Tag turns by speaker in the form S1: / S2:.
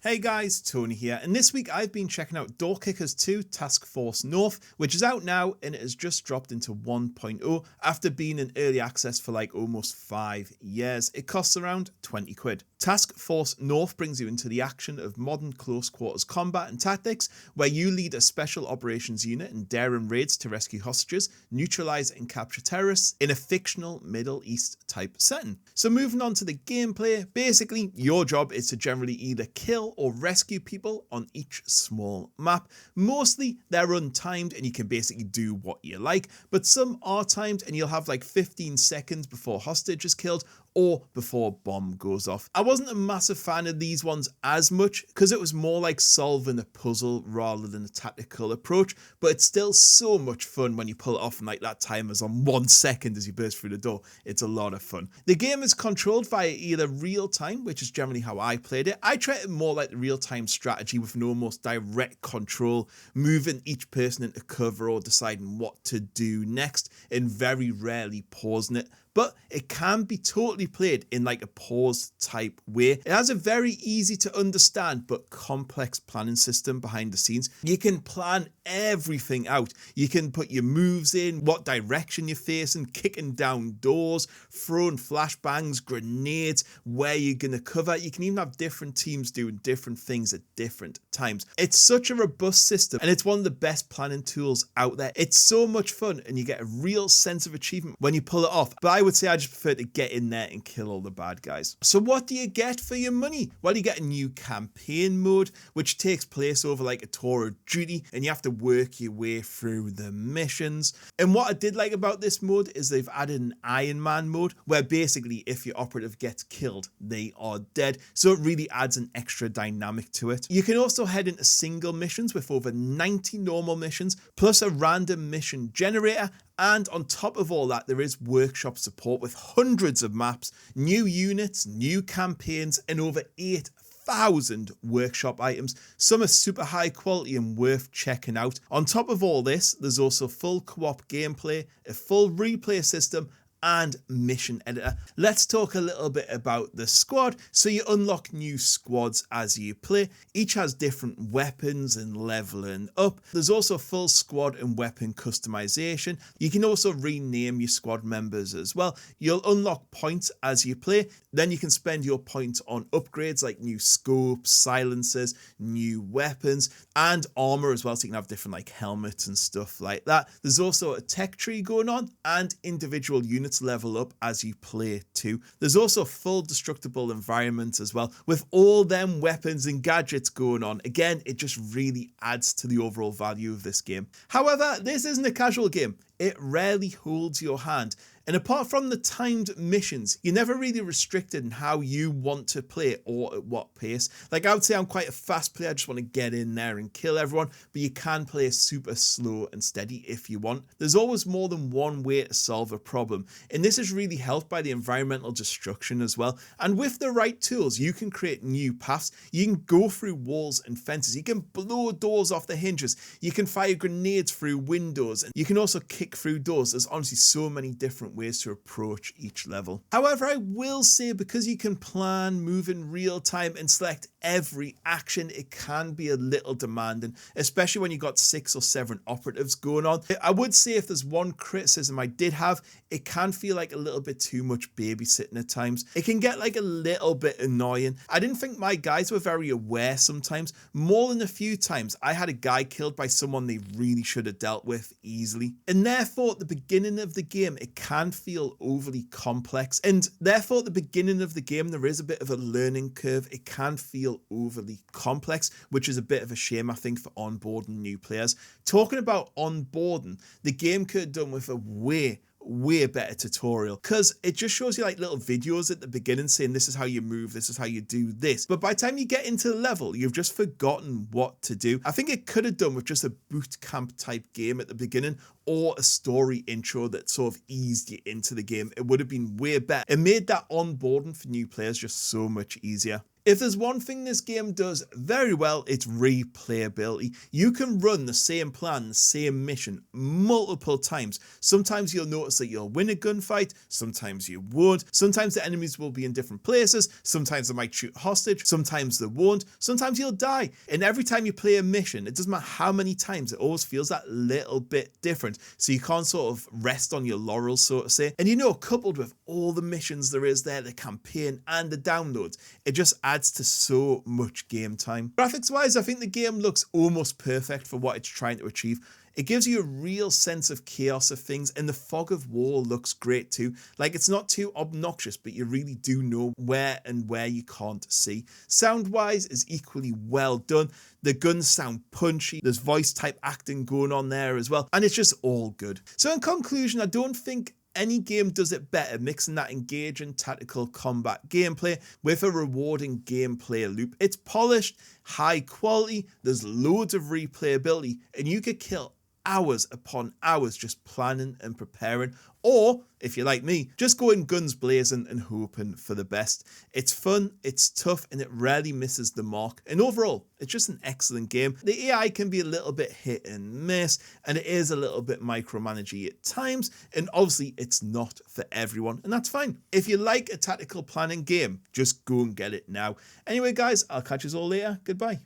S1: Hey guys, Tony here, and this week I've been checking out Door Kickers 2 Task Force North, which is out now and it has just dropped into 1.0 after being in early access for like almost 5 years. It costs around 20 quid. Task Force North brings you into the action of modern close quarters combat and tactics, where you lead a special operations unit in daring raids to rescue hostages, neutralize and capture terrorists in a fictional Middle East type setting. So moving on to the gameplay, basically your job is to generally either kill or rescue people on each small map. Mostly they're untimed and you can basically do what you like, but some are timed and you'll have like 15 seconds before hostage is killed or before a bomb goes off. I wasn't a massive fan of these ones as much because it was more like solving a puzzle rather than a tactical approach, but it's still so much fun when you pull it off and like that timer's on 1 second as you burst through the door. It's a lot of fun. The game is controlled via either real time, which is generally how I played it. I treat it more like the real time strategy with an almost direct control, moving each person into cover or deciding what to do next and very rarely pausing it. But it can be totally played in like a pause type way. It has a very easy to understand but complex planning system behind the scenes. You can plan everything out. You can put your moves in, what direction you're facing, kicking down doors, throwing flashbangs, grenades, where you're going to cover. You can even have different teams doing different things at different times. It's such a robust system and it's one of the best planning tools out there. It's so much fun and you get a real sense of achievement when you pull it off. But I would say I just prefer to get in there and kill all the bad guys. So what do you get for your money? Well, you get a new campaign mode, which takes place over like a tour of duty, and you have to work your way through the missions. And what I did like about this mode is they've added an Iron Man mode, where basically if your operative gets killed, they are dead. So it really adds an extra dynamic to it. You can also head into single missions with over 90 normal missions, plus a random mission generator. And on top of all that, there is workshop support with hundreds of maps, new units, new campaigns, and over 8,000 workshop items. Some are super high quality and worth checking out. On top of all this, there's also full co-op gameplay, a full replay system, and mission editor. Let's talk a little bit about the squad. So you unlock new squads as you play. Each has different weapons and leveling up. There's also full squad and weapon customization. You can also rename your squad members as well. You'll unlock points as you play. Then you can spend your points on upgrades like new scopes, silencers, new weapons, and armor as well. So you can have different like helmets and stuff like that. There's also a tech tree going on and individual units level up as you play too. There's also full destructible environment as well, with all them weapons and gadgets going on. Again, it just really adds to the overall value of this game. However, this isn't a casual game. It rarely holds your hand. And apart from the timed missions, you're never really restricted in how you want to play or at what pace. Like I would say I'm quite a fast player, I just want to get in there and kill everyone, but you can play super slow and steady if you want. There's always more than one way to solve a problem, and this is really helped by the environmental destruction as well. And with the right tools, you can create new paths. You can go through walls and fences, you can blow doors off the hinges, you can fire grenades through windows, and you can also kick through doors. There's honestly so many different ways to approach each level. However, I will say because you can plan, move in real time and select every action, it can be a little demanding, especially when you got 6 or 7 operatives going on. I would say if there's one criticism I did have, it can feel like a little bit too much babysitting at times. It can get like a little bit annoying. I didn't think my guys were very aware sometimes. More than a few times, I had a guy killed by someone they really should have dealt with easily. And therefore, at the beginning of the game, it can feel overly complex. And therefore, at the beginning of the game, there is a bit of a learning curve. It can feel overly complex, which is a bit of a shame, I think, for onboarding new players. Talking about onboarding, the game could have done with a way better tutorial, because it just shows you like little videos at the beginning saying this is how you move, this is how you do this, but by the time you get into the level you've just forgotten what to do. I think it could have done with just a boot camp type game at the beginning, or a story intro that sort of eased you into the game. It would have been way better. It made that onboarding for new players just so much easier. If there's one thing this game does very well, it's replayability. You can run the same plan, the same mission multiple times. Sometimes you'll notice that you'll win a gunfight, sometimes you won't. Sometimes the enemies will be in different places, sometimes they might shoot hostage, sometimes they won't, sometimes you'll die. And every time you play a mission, it doesn't matter how many times, it always feels that little bit different. So you can't sort of rest on your laurels, so to say. And you know, coupled with all the missions there is there, the campaign and the downloads, it just adds to so much game time. Graphics wise, I think the game looks almost perfect for what it's trying to achieve. It gives you a real sense of chaos of things, and the fog of war looks great too. Like, it's not too obnoxious, but you really do know where and where you can't see. Sound wise is equally well done. The guns sound punchy, there's voice type acting going on there as well, and it's just all good. So in conclusion, I don't think any game does it better, mixing that engaging tactical combat gameplay with a rewarding gameplay loop. It's polished, high quality, there's loads of replayability, and you could kill hours upon hours just planning and preparing, or if you're like me, just going guns blazing and hoping for the best. It's fun, it's tough, and it rarely misses the mark, and overall it's just an excellent game. The AI can be a little bit hit and miss, and it is a little bit micromanagey at times, and obviously it's not for everyone, and that's fine. If you like a tactical planning game, just go and get it now. Anyway guys, I'll catch you all later. Goodbye.